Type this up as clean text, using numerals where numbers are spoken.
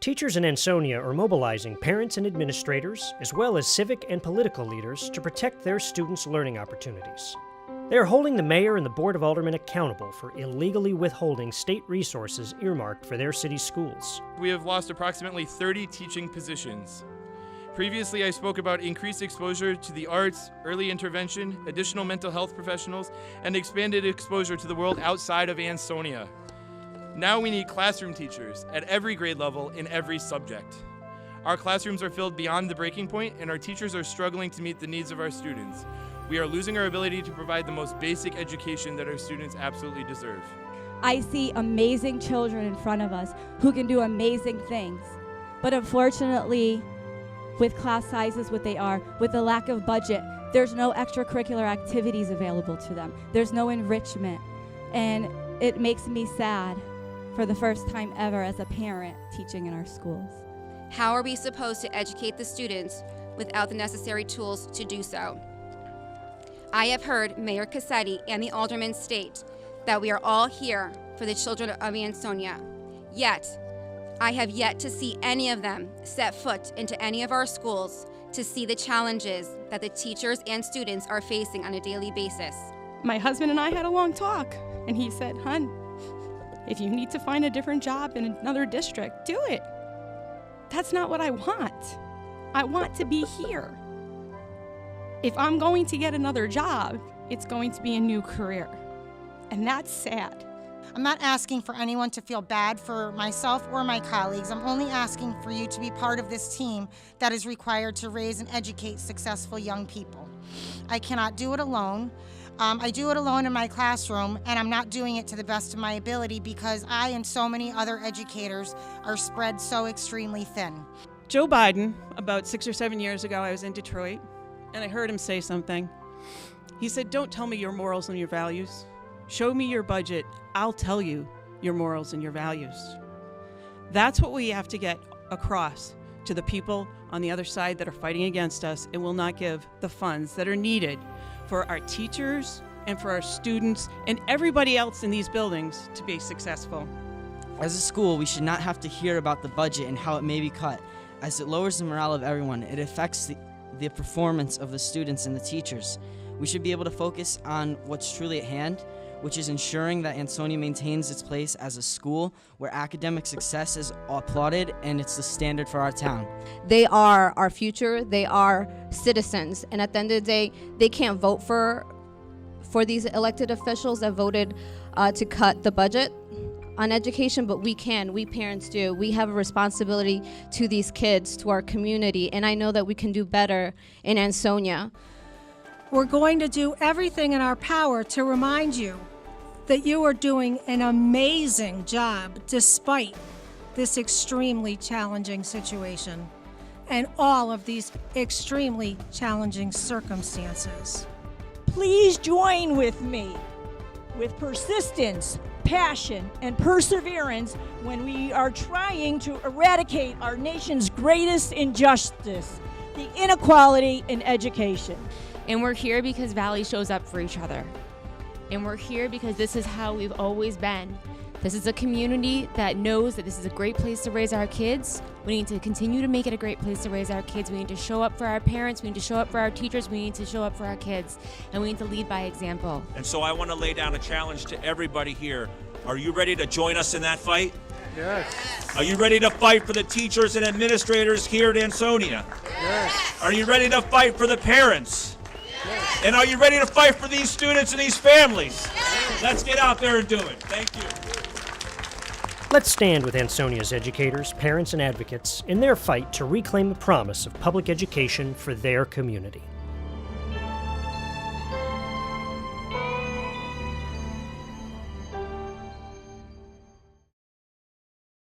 Teachers in Ansonia are mobilizing parents and administrators, as well as civic and political leaders, to protect their students' learning opportunities. They are holding the mayor and the Board of Aldermen accountable for illegally withholding state resources earmarked for their city's schools. We have lost approximately 30 teaching positions. Previously, I spoke about increased exposure to the arts, early intervention, additional mental health professionals, and expanded exposure to the world outside of Ansonia. Now we need classroom teachers at every grade level in every subject. Our classrooms are filled beyond the breaking point, and our teachers are struggling to meet the needs of our students. We are losing our ability to provide the most basic education that our students absolutely deserve. I see amazing children in front of us who can do amazing things. But unfortunately, with class sizes what they are, with the lack of budget, there's no extracurricular activities available to them. There's no enrichment. And it makes me sad for the first time ever as a parent teaching in our schools. How are we supposed to educate the students without the necessary tools to do so? I have heard Mayor Cassetti and the aldermen state that we are all here for the children of Ansonia. Yet, I have yet to see any of them set foot into any of our schools to see the challenges that the teachers and students are facing on a daily basis. My husband and I had a long talk, and he said, "Hun, if you need to find a different job in another district, do it. That's not what I want. I want to be here. If I'm going to get another job, it's going to be a new career." And that's sad. I'm not asking for anyone to feel bad for myself or my colleagues. I'm only asking for you to be part of this team that is required to raise and educate successful young people. I cannot do it alone. I do it alone in my classroom, and I'm not doing it to the best of my ability because I and so many other educators are spread so extremely thin. Joe Biden, about 6 or 7 years ago, I was in Detroit, and I heard him say something. He said, "Don't tell me your morals and your values. Show me your budget. I'll tell you your morals and your values." That's what we have to get across to the people on the other side that are fighting against us and will not give the funds that are needed for our teachers and for our students and everybody else in these buildings to be successful. As a school, we should not have to hear about the budget and how it may be cut, as it lowers the morale of everyone. It affects the performance of the students and the teachers. We should be able to focus on what's truly at hand, which is ensuring that Ansonia maintains its place as a school where academic success is applauded and it's the standard for our town. They are our future, they are citizens, and at the end of the day, they can't vote for these elected officials that voted to cut the budget on education, but we can, we parents do. We have a responsibility to these kids, to our community, and I know that we can do better in Ansonia. We're going to do everything in our power to remind you that you are doing an amazing job despite this extremely challenging situation and all of these extremely challenging circumstances. Please join with me with persistence, passion, and perseverance when we are trying to eradicate our nation's greatest injustice, the inequality in education. And we're here because Valley shows up for each other. And we're here because this is how we've always been. This is a community that knows that this is a great place to raise our kids. We need to continue to make it a great place to raise our kids. We need to show up for our parents. We need to show up for our teachers. We need to show up for our kids. And we need to lead by example. And so I want to lay down a challenge to everybody here. Are you ready to join us in that fight? Yes. Are you ready to fight for the teachers and administrators here at Ansonia? Yes. Are you ready to fight for the parents? And are you ready to fight for these students and these families? Let's get out there and do it. Thank you. Let's stand with Ansonia's educators, parents, and advocates in their fight to reclaim the promise of public education for their community.